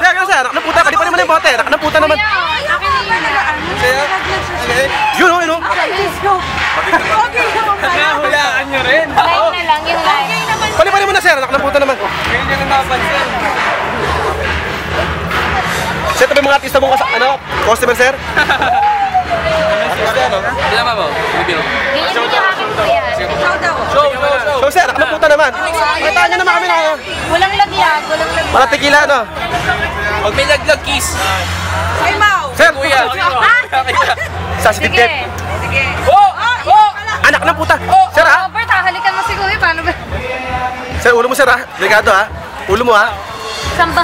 Sir, sir, anak ng puta. Kali pa naman yung bote. Anak ng puta naman. Yun o, yun o. Nahulaan nyo rin. Live na lang, yung live. Pali mo na, sir. Anak ng puta naman. Ngayon nyo lang napansin. Sir, tabi mga artista mong customer, sir. Ilan ba mo? Review. Ganyan yung aking kuya. Show. So, sir, anak ng puta naman. Pakitaan nyo naman kami na. Walang lagyan, walang lagyan. Para tequila, ano? Huwag may laglag, kiss. Sir, Kuya. sensitive dip. Oh! Anak ng puta. Sir, ha? Robert, halikan mo si kuya. Paano ba? Sir, ulo mo, sir, ha? Delikado, ha? Ulo mo, ha? Samba.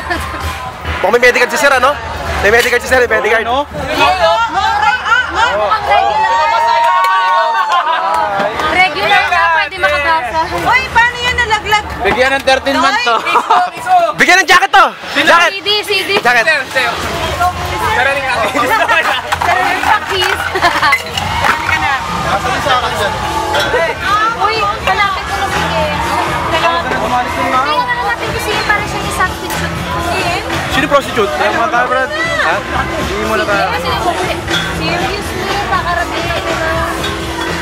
Baka may medicard si sir, ano? May medicard si sir, may medicard. Mukhang regular. Regular na, pwede makabasa. Uy, paano yan nalaglag? Bigyan ng 13 months to. Bigyan ng jacket to! Jacket! CD. Jacket! Karaling ako. Pakis. Uy, hanapin ko na sige. Kaya hanapin ko sige para siya isang picture. Sino prostitute? Mga tayo, Brad. Ha? Hindi mo na tayo. Seriously, pakarabi.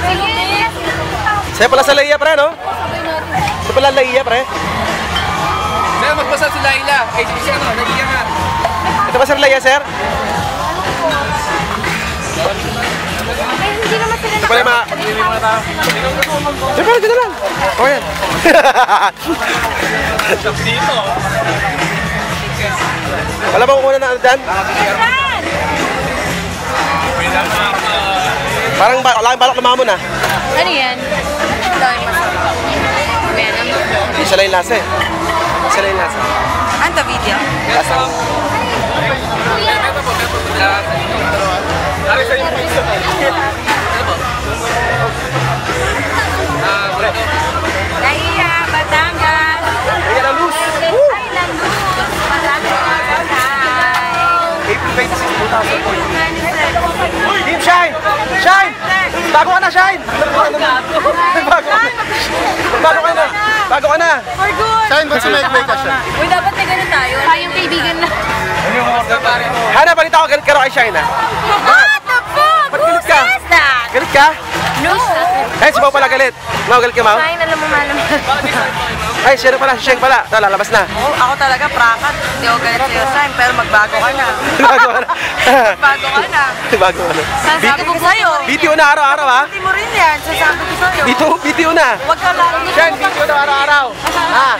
Sige. Sa'yo pala sa Laia, pre, no? Sa'yo pala Laia, pre. Sir, magbasa si Laila. Kay si ano, nagigyan nga. Ito ba sir Laia, sir? Hindi naman sila Ito pala yung mga... Siyempre, dito lang. Okay. Dito. Wala bang kukunan na ano dyan? Parang balak lumamon, ah. Ano yan? Hindi sila yung lasa, eh. Hindi sila yung lasa. Anta video? Lasa. Ari sa yung piso. Laia, Batangas. Ayan ang luz. Ay, Landus. Maraming mga hi. April 26, 2000. Team Shine! Shine! Bago ka na, Shine! Bago ka na! Bago ka na! For good. Shine, ba't sumegway ka siya? Uy, dapat na ganun tayo. Tayong kaibigan na. Ano yung order pare? Hana, balita ko, galit ka raw kay Shine, ha? What the fuck? Ba't Who galit ka? says that? Galit ka? No. Ay, si Mau pala galit. Mau, galit ka, Mau? Kain, alam mo malam. Ay, siya na pala, si Sheng pala. Ito, lalabas na. Oh, ako talaga prakat. Hindi ako galit sa'yo, Shine, pero magbago ka na. Bago ka na. Magbago ka na. Bago ka na. Sasabi ko sa'yo. BTO na araw-araw, ha? Hindi mo rin yan. Sasabi ko sa'yo. BTO na. Huwag ka lang. Shine, BTO na araw-araw. Ha?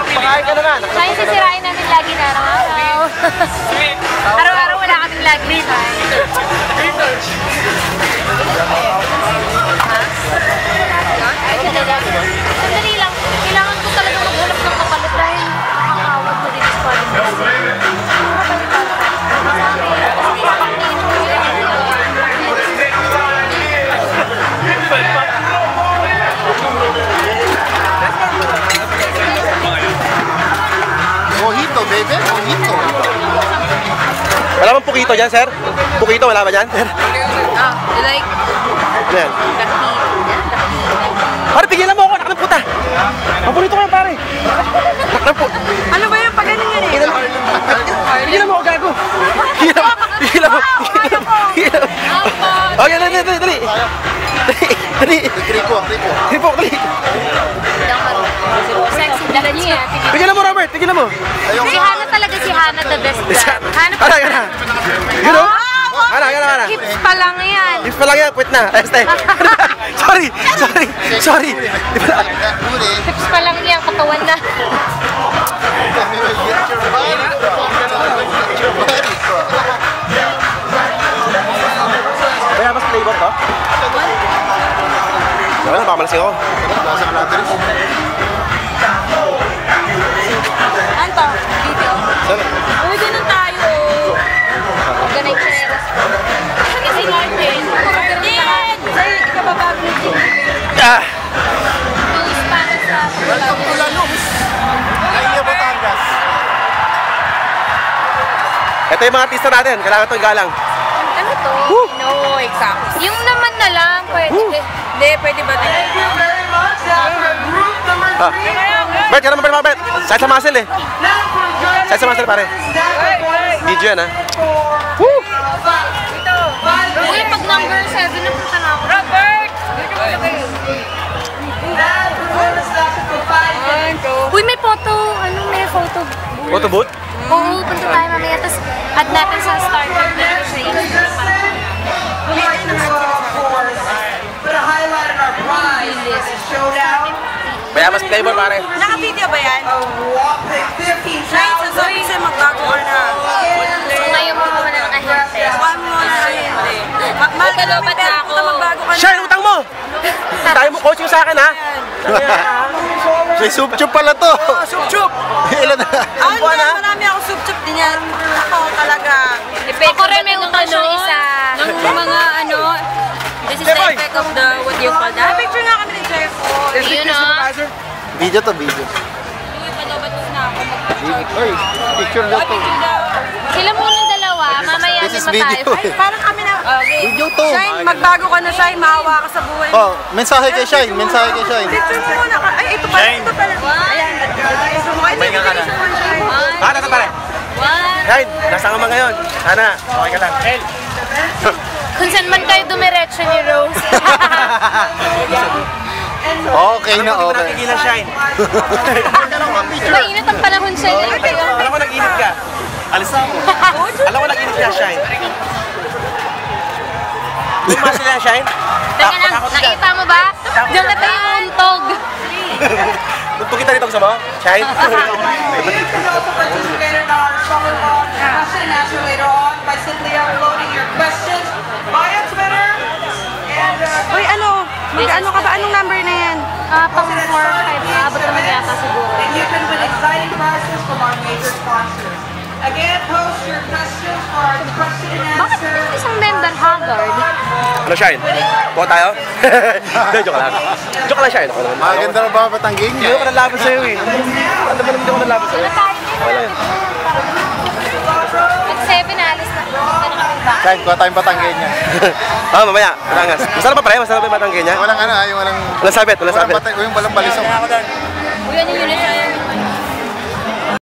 Pakain ka naman. Kain sisirain namin lagi na araw-araw. Araw-araw wala kaming lagi na Sandali lang. Kailangan ko talaga maghanap ng kapalit dahil nakakawag ko din sa squad. Mojito, baby. Mojito. Wala bang pukito dyan, sir? Pukito, wala ba dyan? You like Ano yan? Pare, tigilan mo ako, anak ng puta! Paborito ko yan, pare! Anak ng puta! Ano ba yung pag ganun yan eh? Tigilan mo ako, gago! Tigilan mo! Okay, dali! Dali! Kriko. Dali! Sexy dala niya. Tigilan mo, Robert! Tigilan mo! Si Hana talaga, si Hana the best guy. Hana pa. Ana! Yun o? Ana! Hips pa lang yan. Hips pa lang yan, quit na! Sorry! Hips pa lang yan, katawan na. Kaya mas flavor to? Wala na, pamalasing ako. Nasa flatteries. Anto, video. Uy, ganun tayo. Ganay chinelas ko. Kasi Martin. Yan! Sa'yo, ikababaglo din. Tools para sa... Welcome to Lanús. Laia, Batangas. Ito yung mga artista natin, kailangan ito galang. Ano to? No, exact. Yung naman na lang, pwede. Hindi, pwede ba din? Bert, ka naman, Bert. Side sa muscle eh. Saan sa master pare? Video yan ha. Woo! Uy, pag number 7 na punta na ako. Robert! Uy, may photo, may photo. Photo booth? Oo, punta tayo mamaya. Tapos add natin sa starter na sa Instagram. Bayamas flavor pare. Naka-video ba yan? Right, so sabi sa'yo magbago ka na. So ngayon mo naman ang ahente. One mo na ahente. Mahal ka namin pero punta magbago ka na. Shine, utang mo! Tayo mo coaching sa akin ha. May soup-chup pala to. Chup-chup! Ilan na? Marami ako soup-chup din yan. Ako talaga. Ako rin may utang siyang isa. Ng mga this is the effect of the, what do you call that? Picture nga kami ni Jeff. Yun o. Video to, video. Oy, picture na to. Sila muna dalawa, mamaya This is may video tayo. eh. Parang kami na, Video to. Shine, magbago ka na, Shine. Maawa ka sa buhay mo. Oh, mensahe kay Shine, mensahe kay Shine. Picture mo muna ka. Ay, ito pala, ito pala. Ayan. Pahinga ka na. Ah, nasa pare. Shine, nasa ka man ngayon. Sana, okay ka lang. Kung saan man kayo dumiretso ni Rose. Okay na, Alam mo, okay. hindi mo nakikilan, Shine. Mainit ang panahon siya. Alam ko nag-init ka. Alis na ako. Alam ko nag-init ka, Shine. Bumas sila, Shine. Teka lang, nakita mo ba? Diyan na tayo untog. Tuntun kita dito sa mo, Shine. You can also participate in our summer question and answer later on by simply uploading your questions via Twitter. And Uy, mag-ano ka ba? Anong number na yan? Pang 4-5. Abot naman yata siguro. and you can win exciting prizes from our major sponsors. Again, post your questions for our question and Bakit answer. isang member Haggard? Ano, Shine? Buka tayo? Hindi, joke lang. Joke lang, Shine. Maganda na ba Batangging? Hindi ko pa nalaban sa'yo eh. Ano naman hindi ko nalaban sa'yo? At 7 alis na. Shine, kuha tayong Batangging niya. Mamaya. Matangas. Masarap pa pare? Masarap pa yung matangge niya? Walang ano, yung walang... Walang sabit, walang sabit. Walang balisong. Uy, ano yun?